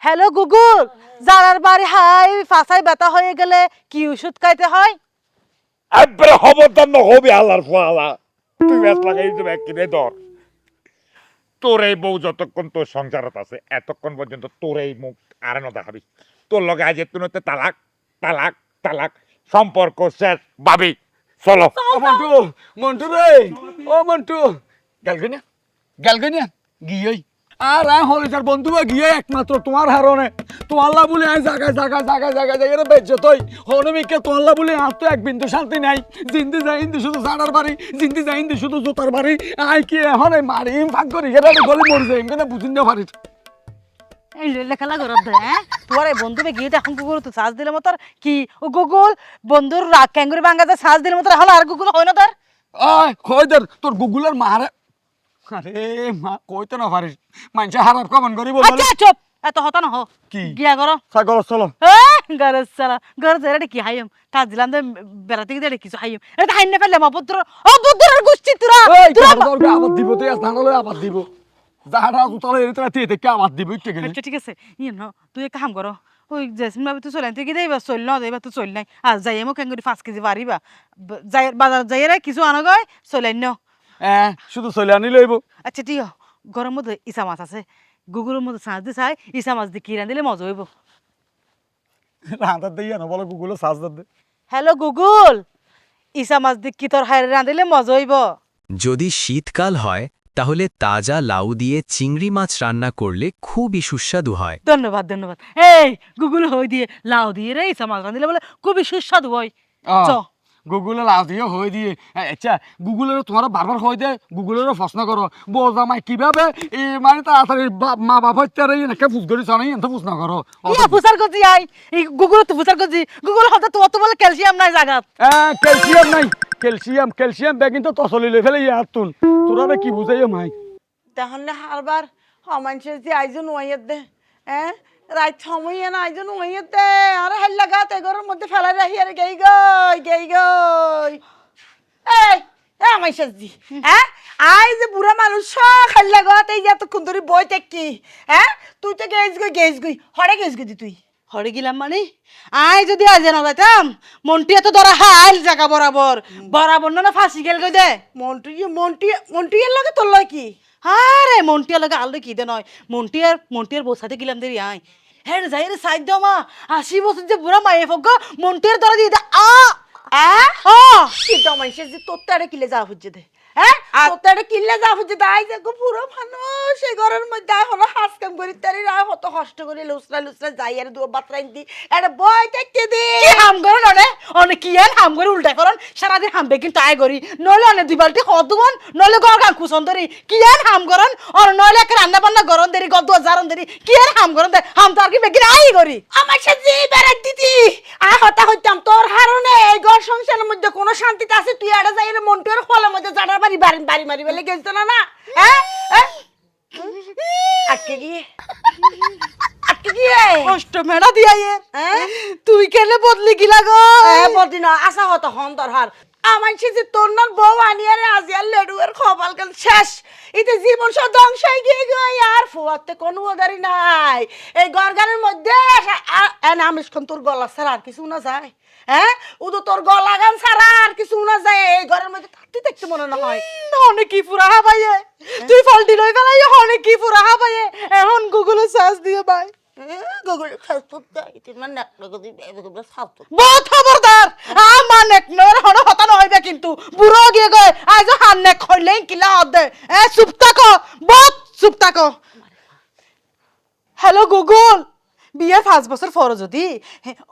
Speaker 2: হ্যালো গুগল জারার বাড়ি হাই ফাসাই ব্যথা হয়ে গেলে কি ওষুধ খাইতে হয়
Speaker 6: একবারে খবরদার নহবি আল্লাহর ফালা তুই ব্যাস লাগাই দেবে কিনে ধর তোর এই বউ যতক্ষণ তোর সংসারত আছে এতক্ষণ পর্যন্ত তোর এই মুখ আর না দেখাবি তোর লগে আজ তুনতে তালাক সম্পর্ক শেষ ভাবি চলো
Speaker 1: মন্টু মন্টু রে ও মন্টু গেলগনিয়া গিয়েই আর হলে তার বন্ধু গিয়ে একমাত্র তোমার হারনে তোয়াল্লা বলে আয় জায়গায় বেঁচে তুই হনমিকে তোয়াল্লা বলে আর তো এক বিন্দু শান্তি নাই জিন্দি যাই ইন্দি শুধু সাড়ার বাড়ি জিন্দি যাই ইন্দি শুধু জোতার বাড়ি আয় কি এখন মারি ভাগ করি এটা গলি মরে যাই কেন বুঝিন না পারি
Speaker 2: এই লেখালা করত দে তোমার এই বন্ধুবে গিয়ে এখন গুগল তো সার্চ দিলে মতো কি ও গুগল বন্ধুর রাগ ক্যাঙ্গুরি বাঙ্গাতে সার্চ দিলে মতো হলো আর গুগল হয় না তার
Speaker 1: আয় কইদের তোর গুগলের মারে আরে মা কইতে না পারিস মানুষে হারাপ কমন করি বল
Speaker 2: আচ্ছা চুপ এত হতা না হো
Speaker 1: কি
Speaker 2: গিয়া করো
Speaker 1: সাগর চলো
Speaker 2: গরজ সালা গরজ এর কি হাইম কাজ দিলাম দে বেড়াতে গিয়ে কিছু হাইম এটা হাইন না ফেললে মপুত্র ও পুত্রের গুষ্টি তোরা
Speaker 1: এই
Speaker 2: তোরা
Speaker 1: তোর আবার দিব তুই আজ ধানলে আবার দিব যাহারা তোলে এর তে কে আবার দিব একটু গেলে
Speaker 2: আচ্ছা ঠিক আছে ইয়ে না তুই এক কাম করো ওই জেসমিন ভাবি তুই চলেন তুই কি দেবা চল না দেবা তুই চল নাই আর যাই এমো ক্যাঙ্গুরি 5 কেজি পারিবা যাই বাজার যাই রে কিছু আনো গয় চলেন না
Speaker 1: শুধু চলে আনি লইব
Speaker 2: আচ্ছা ঠিক গরম মধ্যে ইসা মাছ আছে গুগলের মধ্যে সাঁজ দিয়ে চাই ইসা মাছ দিয়ে কিরান দিলে মজা হইব
Speaker 1: রাঁধার দিয়ে না বলো গুগলে সার্চ দে।
Speaker 2: হ্যালো গুগল, ইসা মাছ দি কি তোর হাইরে রাঁধিলে মজা হইব?
Speaker 3: যদি শীতকাল হয় তাহলে তাজা লাউ দিয়ে চিংড়ি মাছ রান্না করলে খুবই সুস্বাদু হয়।
Speaker 2: ধন্যবাদ ধন্যবাদ। এই গুগল হই দিয়ে লাউ দিয়ে রে ইসা মাছ রাঁধিলে বলে খুবই সুস্বাদু হয়। চ
Speaker 1: গুগলে লাভ দিয়ে হয়ে দিয়ে আচ্ছা গুগলের তোমার বারবার হয়ে দে গুগলেরও প্রশ্ন করো বোঝা মাই কিভাবে মানে তাড়াতাড়ি মা বাপ হচ্ছে নাকি ফুস করিস না এত প্রশ্ন করো।
Speaker 2: ইয়া ফুসার করছি আই এই গুগল তো ফুসার করছি গুগল হতে তো বলে ক্যালসিয়াম নাই জাগাত।
Speaker 1: ক্যালসিয়াম নাই, ক্যালসিয়াম ব্যাগিন তো তসলি লই ফেলে ইয়ার তুন তোরা কি বুঝাইও মাই।
Speaker 4: তাহলে হারবার মানুষের যে আইজন ওয়াইয়ের দে হ্যাঁ রাত সময় না আইজন ওয়াইয়ের দে আর হাল্লা গাত এগোর মধ্যে ফেলাই রাখি আর গেই গই এই আমার সাজি হ্যাঁ আই যে বুড়া মানুষ সব হাল্লা গাত এই যে এতক্ষণ ধরে বই কি হ্যাঁ তুই তো গেছ গই হরে গেছ গই তুই
Speaker 2: হরে গেলাম মানে আই যদি আজ না যাইতাম মন্টিয়া তো ধরা হাইল জায়গা বরাবর বরাবর না ফাঁসি গেল গই দে।
Speaker 4: মন্টুইয়ের লাগে তোর লয় কি
Speaker 2: আরে মন্টিয়া লাগে আলো কি দে নয় মন্টিয়ার বসাতে গেলাম দেরি আই হ্যাঁ যাই রে সাইড দাও মা 80 বছর যে বুড়া মায়ে ফগ মন্টিয়ার ধরা দিয়ে দে
Speaker 4: কিন্তু মানুষের যে তোর তারে কিলে যাওয়া হচ্ছে দে হ্যাঁ তোর তারে কিনলে যাওয়া হচ্ছে দাই যে পুরো মানুষ সেই ঘরের মধ্যে হলো হাস কাম করি তারি রায় হত কষ্ট করে লুসরা যাই আর দু বাতরাই দি এটা বই দেখতে দে
Speaker 2: কি হাম করন অনে কি আন হাম করে উল্টা করন সারাদিন হাম বেকিন তাই করি নলে অনে দুই বালতি হদুবন নলে গর গান কুসন ধরি কি আন হাম করন অন নলে এক রান্না বান্না গরন দেরি গদ জারন দেরি কি আন হাম করন দে হাম তো আর কি বেকিন আই করি
Speaker 4: আমার সাথে বেড়াত দিদি হতা হইতাম তোর হারণে এই ঘর সংসারের মধ্যে কোনো শান্তিতে আছে তুই এটা যাই রে মন্টুর ফলের মধ্যে জানার বাড়ি মারি বলে গেছ না হ্যাঁ আটকে গিয়ে
Speaker 2: কষ্ট মেড়া দিয়া তুই কেনে বদলি গিলা গো
Speaker 4: বদি না আসা হতো হন তোর হার আমার যে তোর নার বউ আনিয়ারে আজিয়ার লেডুয়ের খবর কাল শেষ এতে জীবন সব ধ্বংস হয়ে গিয়ে গই আর ফুয়াতে কোনো ওদারি নাই এই গরগানের মধ্যে আমিষখন তোর গলা ছাড়া আর কিছু না যায় হ্যাঁ উদো তোর গলা গান ছাড়া আর কিছু না যায় এই ঘরের মধ্যে থাকতে দেখতে মনে না হয়
Speaker 2: অনেক কি পুরা হাবাইয়ে তুই ফলটি লই ফেলাই অনেক কি পুরা হাবাইয়ে এখন গুগলে সার্চ দিয়ে ভাই
Speaker 4: গুগল ফেসবুক ইতি মানে লাগো দি গুগল সার্চ
Speaker 2: বহুত খবরদার আমার নেক নর হন হতা নইবে কিন্তু বুড়ো গিয়ে গয় আজ হান নেক খইলে কিলা হদে চুপ থাকো বহুত চুপ থাকো। হ্যালো গুগল বিয়ে 5 বছর পর যদি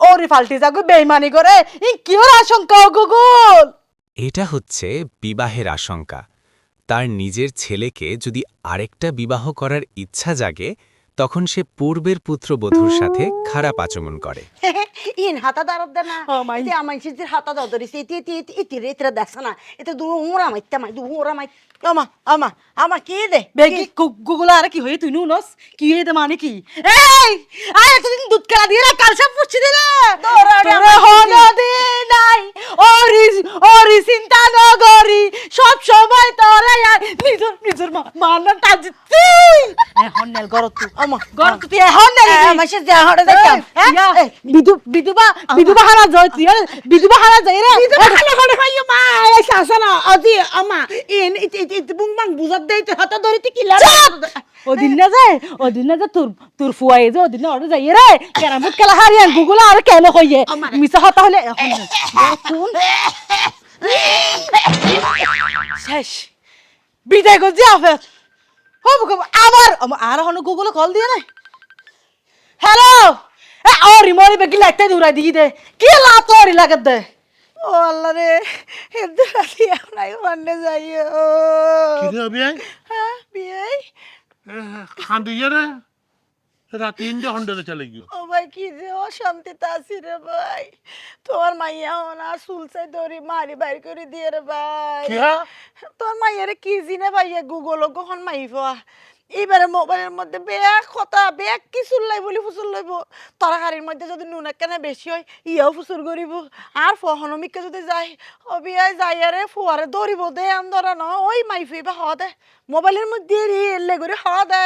Speaker 2: ওরি ফাল্টি যাগো বেইমানি করে কিওর আশঙ্কা গুগল?
Speaker 3: এটা হচ্ছে বিবাহের আশঙ্কা। তার নিজের ছেলেকে যদি আরেকটা বিবাহ করার ইচ্ছা জাগে তখন সে পূর্বের পুত্রবধূর সাথে খারাপ আচরণ করে।
Speaker 4: ইন হাতা দারব দে না
Speaker 2: মাই
Speaker 4: ইতি আমার সিজির হাতা দরিছে ইতি রেতরা দেখছ না এটা দু ওরা মাইতা মাই দু ওরা মাই আমা কি দে
Speaker 2: বেগি গুগল আর কি হই তুই নুনস কি হই দে মানে কি এই আয় এতদিন দুধ কেলা দিয়ে কাল সব পুছি দিলে তোরে হলো দি নাই ওরি চিন্তা নগরি সব সময় তোরে নিজের মাননা টাজিতি এখন নেল গরত তুই গরত তুই এখন নেল
Speaker 4: আমার সাথে হড়ে দেখতাম
Speaker 2: বিধবা হারা যায় তুই বিধবা হারা যায় রে
Speaker 4: খালি হড়ে ভাই মা এই শাসনা আজি আমা ইন ইতি বুং বাং বুঝাত দেইতে হাতা ধরিতে কি লাগে
Speaker 2: ওদিন না যে তোর ফুয়াই যে ওদিন অর্ডার যাই রে কেরামত খেলা হারিয়ান গুগল আর কেন কইয়ে মিছা হতা হলে এখন কোন শেষ বিদায় করছি আফের আবার আর এখন গুগল কল দিয়ে না হ্যালো ও রিমোরি বেগি লাইটটা দূরাই দিয়ে দে কি লাভ তোর লাগে দে
Speaker 4: ও আল্লাহ রে এদের রাতি আমরাই ওয়ান্ডে যাইও
Speaker 8: কি রে বিয়াই
Speaker 4: হ্যাঁ বিয়াই
Speaker 8: খান্দিয়ে রে রাতে ইন্দে হন্ডে চলে গিয়ে
Speaker 4: ও ভাই কি যে অশান্তিতে আছি রে ভাই তোমার মাইয়া না সুলসাই ধরি মারি বাইর করে দিয়ে রে ভাই
Speaker 8: কি
Speaker 4: তোর মাইয়ারে কি জিনে ভাইয়া গুগল কখন মাইফা এবারে মোবাইলের মধ্যে ব্যাগ কথা ব্যাগ কি চুল্লাই বলি ফুসুল লইব তরকারির মধ্যে যদি নুন একখানে বেশি হয় ইয়াও ফুসুর করিব আর ফহনমিককে যদি যাই অবিয়াই যাই আরে ফুয়ারে দৌড়িব দে আম ধরা ন ওই মাইফি বা হওয়া দে মোবাইলের মধ্যে রিলে করে হওয়া দে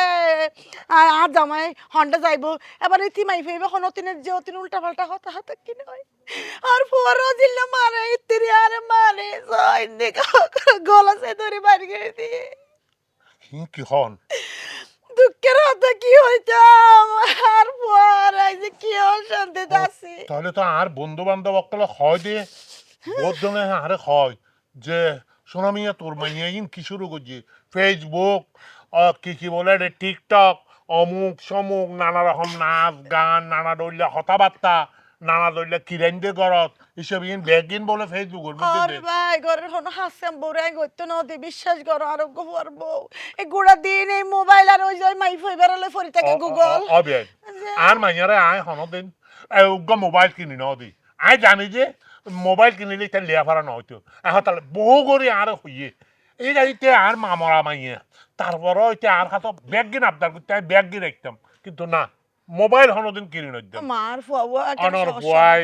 Speaker 4: আর জামাই হন্ডা যাইব এবার ইতি মাইফি বা হনতিনের যে অতিন উল্টা পাল্টা কথা হাতে কিনে হয় আর ফুয়ারও জিল্লা মারে ইত্তিরি আরে মারে গলা সে ধরে বাড়ি গিয়ে দিয়ে
Speaker 8: কি হন
Speaker 4: দুঃখের কথা কি হইতাম আর পর এই যে কি অশান্তিতে আছি।
Speaker 10: তাহলে তো আর বন্ধু বান্ধব অকলে হয় দিয়ে বোধজনে আরে হয় যে সোনামিয়া তোর মাইয়া ইন কি শুরু করছি ফেসবুক কি বলে রে টিকটক অমুক সমুক নানা রকম নাচ গান নানা দৈল্য কথাবার্তা নানা দৈল্য কিরেন্দ্রে গরত এসব ইন ব্যাগিন বলে ফেসবুকের মধ্যে
Speaker 4: আরে ভাই ঘরের কোনো হাসাম বউরে আমি করতে নদী বিশ্বাস করো আরোগ্য পারবো এই গোড়া দিন এই মোবাইল আর ওই যে মাই ফই বেরোলে ফরি থাকে গুগল।
Speaker 10: অবে আর মাইয়ারে আয় হনদিন উগ্র মোবাইল কিনি নদি আয় জানি যে মোবাইল কিনিলে তার লিয়া ফারা নয়তো এখন তাহলে বহু করে আর হইয়ে এই গাড়িতে আর মামরা মাইয়া তারপরও এটা আর হাত ব্যাগ গিন আবদার করতে আমি ব্যাগ গিয়ে রাখতাম কিন্তু না মোবাইল হনদিন কিনে নইতাম
Speaker 4: মার ফুয়া
Speaker 10: অনর বুয়াই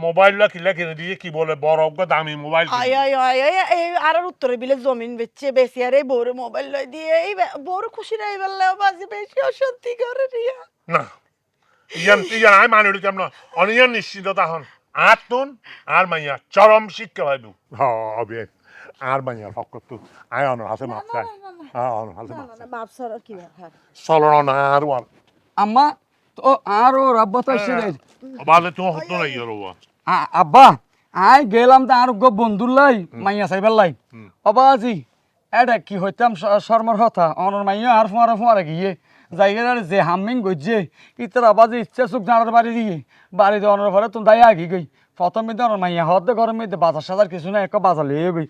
Speaker 10: মোবাইলটা কিলা কিনে দিয়ে কি বলে বড় দামি মোবাইল
Speaker 4: আয় আয় আয় আয় এই আর উত্তরে বিলে জমিন বেচছে বেশি আর এই বউরে মোবাইল লই দিয়ে এই বউরে খুশি রাই বললেও বাজি বেশি অশান্তি করে রিয়া।
Speaker 10: না ইয়ান আয় মানে উঠতাম না অনিয়ন নিশ্চিততা হন আর তুন আর মাইয়া চরম শিক্ষা পাইবু হবে আর মাইয়া ফকর তো আয় অনর হাতে মাপ চাই অনর হাতে মাপ চাই
Speaker 4: বাপ সর কি ব্যাপার
Speaker 10: চলো না আর ওয়ার
Speaker 1: আম্মা তো আর ওর আব্বা তো এসে রে
Speaker 10: বালে তুমি হতো না ইয়ে রোবা
Speaker 1: আব্বা আই গেলাম তো আর গো বন্ধুর লাই মাইয়া সাইবার লাই অবাজি এটা কি হইতাম শর্মার কথা অনর মাইয়া আর ফুয়ারা গিয়ে জায়গার যে হামিং গইছে ইতার আবাজি ইচ্ছা সুখ জানার বাড়ি দিয়ে বাড়িতে অনর ঘরে তুমি দায় আগি গই প্রথমে তো অনর মাইয়া হতে ঘরের মধ্যে বাজার সাজার কিছু না এক বাজার লিয়ে গই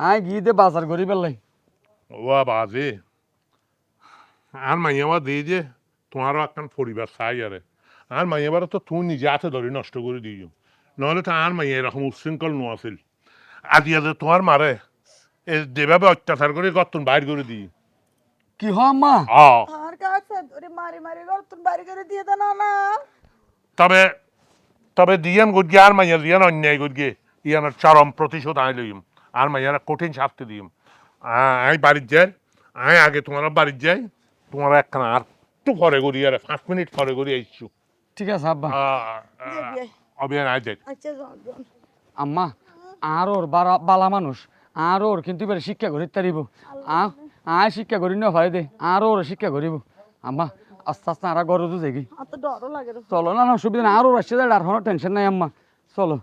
Speaker 1: আই গিয়ে দে বাজার করি পেলাই
Speaker 10: ওয়া বাজে আর মাইয়া দিয়ে যে তোমারও একখান পরিবার চাই আরে আর মাইয়াবার তো তুমি নিজে হাতে ধরে নষ্ট করে দিও নহলে তো আর মাইয়া এরকম উচ্ছৃঙ্খল নোয়াছিল আজি আজ তোমার মারে যেভাবে অত্যাচার করে গর্তন বাইর করে দিই
Speaker 1: কি হ আম্মা
Speaker 4: আর কাছে ধরে মারি মারি গর তুমি বাড়ি করে দিয়ে দাও না
Speaker 10: তবে তবে দিয়ান গুজগে আর মাইয়া দিয়ান অন্যায় গুজগে ইয়ানোর চরম প্রতিশোধ আই লইম আর মাইয়ারা কঠিন শাস্তি দিম আই বাড়ির যাই আই আগে তোমার বাড়ির যাই তোমার একখানা আর একটু পরে করি আর 5 মিনিট পরে করি আইসু
Speaker 1: ঠিক আছে আব্বা
Speaker 10: অভিযান আই যাই
Speaker 4: আচ্ছা যাও
Speaker 1: আম্মা আর ওর বালা মানুষ আর ওর কিন্তু এবার শিক্ষা করি তারিব আয় শিক্ষা করি না ভাই দে আর ওর শিক্ষা করিব আম্মা আস্তে আস্তে আর ঘরে তো দেখি
Speaker 4: আর তো ডরও লাগে রে।
Speaker 1: চলো না অসুবিধা না আর ওর আসছে আর কোনো টেনশন নাই আম্মা চলো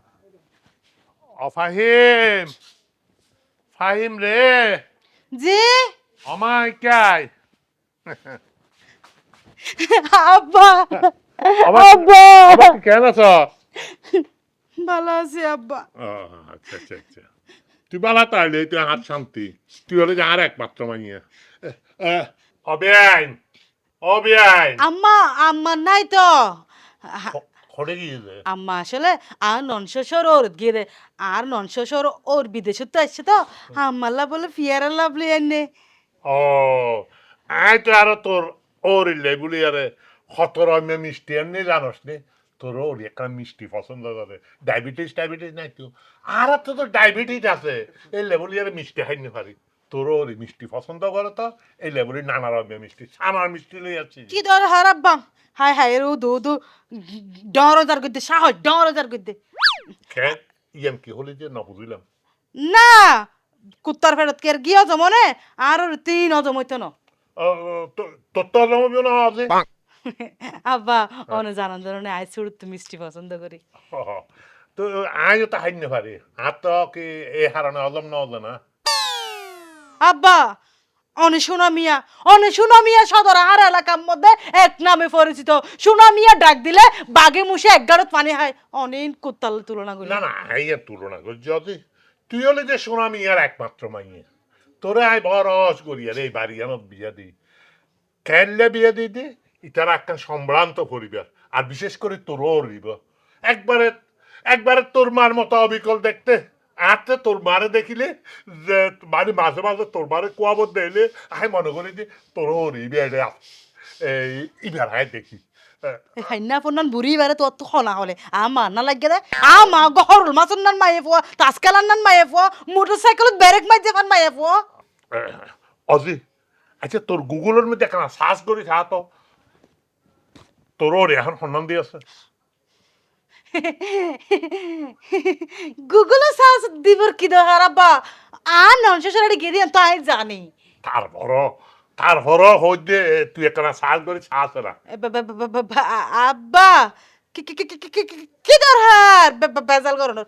Speaker 10: ফাহিম ফাহিম রে
Speaker 2: জি
Speaker 10: আমাই কাই
Speaker 2: আব্বা
Speaker 10: আব্বা কেন আছো
Speaker 2: ভালো আছি আব্বা।
Speaker 10: আচ্ছা আচ্ছা আচ্ছা তুই বালা তাইলে তুই হাত শান্তি তুই হলে যে আর একমাত্র মাইয়া অবিয়াইন অবিয়াইন
Speaker 2: আম্মা আম্মা নাই তো
Speaker 10: খড়ে গিয়েছে
Speaker 2: আম্মা আসলে আর নন শ্বশুর ওর গিয়ে আর নন শ্বশুর ওর বিদেশে তো আসছে তো আম্মাল্লা বলে ফিয়ার লাভলি এনে
Speaker 10: ও আই তো আরো তোর ওর লেগুলি আরে খতরমে মিষ্টি এমনি জানোস নি তোর ওর একটা মিষ্টি পছন্দ করে ডায়াবেটিস নাই তো আর তো তোর ডায়াবেটিস আছে এই লেবুলি আরে মিষ্টি খাইনি পারি তোর ওর মিষ্টি পছন্দ করে তো এই লেবুলি নানা রকমের মিষ্টি সামার মিষ্টি লই আছি
Speaker 2: কি ধর হার আব্বা হাই হাই রো দো দো ডরজার গদ্দে সাহস ডরজার গদ্দে
Speaker 10: কে ইয়াম কি হলি যে না বুঝলাম
Speaker 2: না কুত্তার ফেরত কে গিয়ে জমনে আর ওর তিন জমইতো না
Speaker 10: তোর তো জমবিও না আছে
Speaker 2: আব্বা অনে জানান ধরনে আই সুড় তো মিষ্টি পছন্দ করি
Speaker 10: তো আইও তো খাইনি পারি আর তো কি এই হারানে হজম না হলো না
Speaker 2: আব্বা অনে সোনা মিয়া সদর আর এলাকার মধ্যে এক নামে পরিচিত সোনা মিয়া ডাক দিলে বাগে মুশে এক গাড়ত পানি হয় অনেক কুত্তাল তুলনা করি
Speaker 10: না না আইয়ের তুলনা করছি অতি তুই হলে যে সোনামি আর একমাত্র মাইয়ে তোরে আই বরস করি আর এই বাড়ি আমার বিয়া দিই খেললে বিয়ে দিই দি ইতার একটা সম্ভ্রান্ত পরিবার আর বিশেষ করে তোরও রিব একবারে তোর মার মতো অবিকল দেখতে আজকে তোর মারে দেখিলে যে মানে মাঝে মাঝে তোর মারে কুয়াবত দিলে আই মনে করি যে তোরও রিবে এই ইবার আয় দেখি
Speaker 2: হাইনা ফোনান বুড়ি বারে তো অত খনা হলে আমা না লাগে দে আমা গহরুল মাছন নান মায়ে ফো তাসকালান নান মায়ে ফো মোটরসাইকেলত ব্রেক মাই দেফান মায়ে ফো
Speaker 10: অজি আচ্ছা তোর গুগলের মধ্যে একটা সার্চ করি খা তো তোর ওর এখন সন্ধান দিয়ে আছে
Speaker 2: গুগল সার্চ দিবর কি দরকার আব্বা আর নন শেষাড়ি গিয়ে দিন তাই জানি
Speaker 10: তারপরও হইতে তুই একটা সাল করে ছাড়ছ না
Speaker 2: আব্বা কি দরকার বেজাল করানোর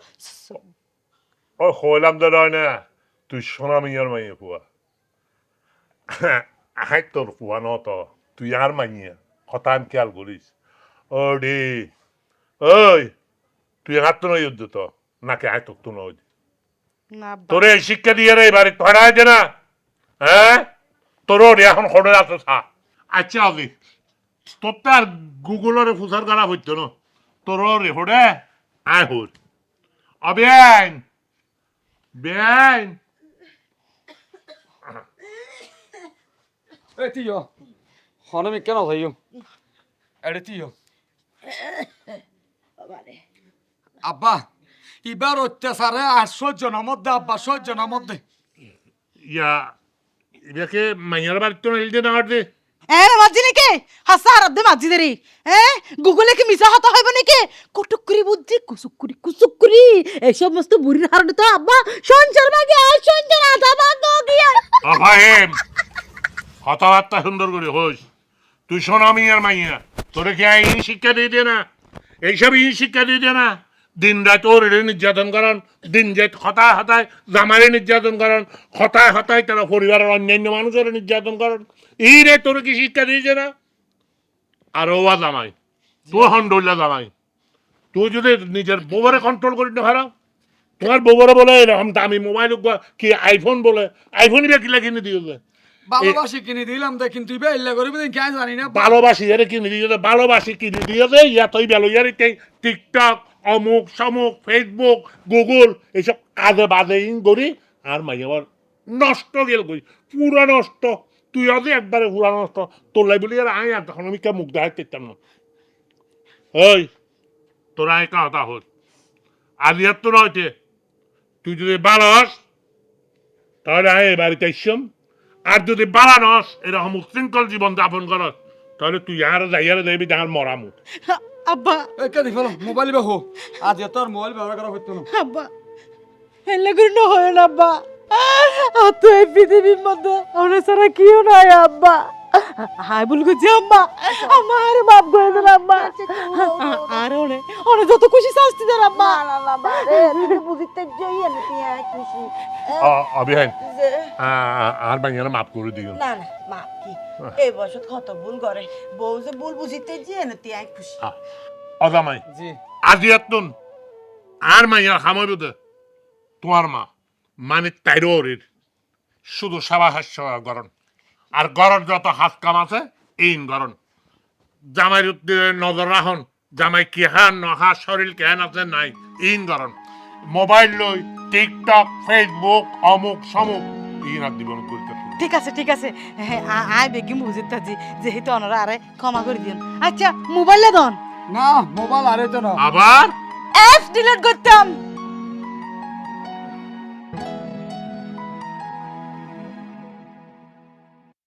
Speaker 10: ও হইলাম তো নয় না তুই সোনা মিয়ার মাইয়ে ফুয়া আই তোর ফুয়া ন তো তুই আর মাইয়া কথা আমি খেয়াল করিস ও ডি ওই তুই হাত তো নই উদ্যত নাকি আয় তোর তো নই
Speaker 2: না আব্বা
Speaker 10: তোরে এই শিক্ষা দিয়ে রে এবারে ধরায় যে না হ্যাঁ তোরও এখন হরে আছে সা আচ্ছা আবি তোর তো আর গুগলের ফুসার করা হইতো না তোরও রে হরে আয় হর অবিয়াইন বেআইন
Speaker 1: এ tío হনমি কেন ভাইও এরে tío আব্বা এবার অত্যাচারে 800 জনের মধ্যে আব্বা 100 জনের মধ্যে
Speaker 10: ইয়া এটাকে মাইয়ার বাড়িতে না এলদে না দে
Speaker 2: মাঝি নাকি হাসা আর দে মাঝি দেরি গুগলে কি মিছা হতা হইব নাকি কটুকুরি বুদ্ধি কুসুকুরি এই সমস্ত বুড়ির হারণে তো আব্বা সঞ্চার ভাগে আর সঞ্চার আধা ভাগ গিয়া
Speaker 10: আফাহেম কথাবার্তা সুন্দর করে হোস তুই শোনা মিয়ার মাইয়া তোরে কি এই শিক্ষা দিয়ে না এইসব শিক্ষা দিয়ে না দিন রাত ওর নির্যাতন করেন দিন রাত হতায় হতায় জামাইরে নির্যাতন করেন হতায় হতায় তারা পরিবারের অন্যান্য মানুষের নির্যাতন করেন এই রে তোর কি শিক্ষা দিয়েছে না আর ওয়া জামাই তুই হন্ডল্লা জামাই তুই যদি নিজের বউরে কন্ট্রোল করি না হারা তোমার বউরে বলে এরকম দামি মোবাইল কি আইফোন বলে আইফোনই বা কিলা কিনে দিয়েছে
Speaker 1: ভালোবাসি কিনে দিলাম তো কিন্তু ইবে ইল্লা করিবে কেন জানি না
Speaker 10: ভালোবাসি এর কিনে দিয়েছে ভালোবাসি কিনে দিয়েছে ইয়া তুই বেলো ইয়ার টিকটক অমুক সমুক ফেসবুক গুগল এইসব কাজে বাজে ইন করি আর মাইয়াবার নষ্ট গেল করি পুরা নষ্ট তুই আজ একবারে পুরা নষ্ট তোর লাই বলি আর আই আর তখন আমি কে মুখ দেখাতে পারতাম না ওই তোরা আয় কথা হল আর ইয়ার তো নয়তে তুই যদি ভালো হস তাহলে আয় বাড়িতে আসছম আর যদি বালা নস এরকম উশৃঙ্খল জীবন যাপন করস তাহলে তুই আর যাইয়ারে যাইবি তাহার মরামু
Speaker 2: আব্বা
Speaker 1: এ কে দিফালো মোবাইল বে হো আজ এত আর মোবাইল ব্যবহার করা হইতো না
Speaker 2: আব্বা হেলে করে না হয় না আব্বা আর তো এই পৃথিবীর মধ্যে ওরা ছাড়া কেউ নাই আব্বা হাই বল গো আম্মা আমার বাপ করে দেন আম্মা আর ওরে যত খুশি শাস্তি দেন আম্মা
Speaker 4: না না বারে তুই বুঝিতে যাইয়ে না তুই এক খুশি
Speaker 10: অবিহান আর বাঙালি মাফ করে দিও
Speaker 4: না না মা কি এই বয়স কত ভুল করে বউ যে ভুল বুঝিতে যাইয়ে না তুই এক খুশি
Speaker 10: অজামাই
Speaker 1: জি
Speaker 10: আজি এতন আর মাইয়া খামাইব দে তোমার মা মানে তাইরোরের শুধু সেবা হাস্য গরণ আর গরণ যত হাত কাম আছে এই গরণ জামাইর নজর রাখুন জামাই কি হান নহা শরীর কেন আছে নাই ইন গরণ মোবাইল লই টিকটক ফেসবুক অমুক সমুক ইন আর জীবন করতে
Speaker 2: ঠিক আছে আয় বেগি বুঝিতে জি যেহেতু ওনারা আরে ক্ষমা করে দিন আচ্ছা মোবাইলে দন
Speaker 1: না মোবাইল আরে তো না
Speaker 10: আবার
Speaker 2: অ্যাপস ডিলিট করতাম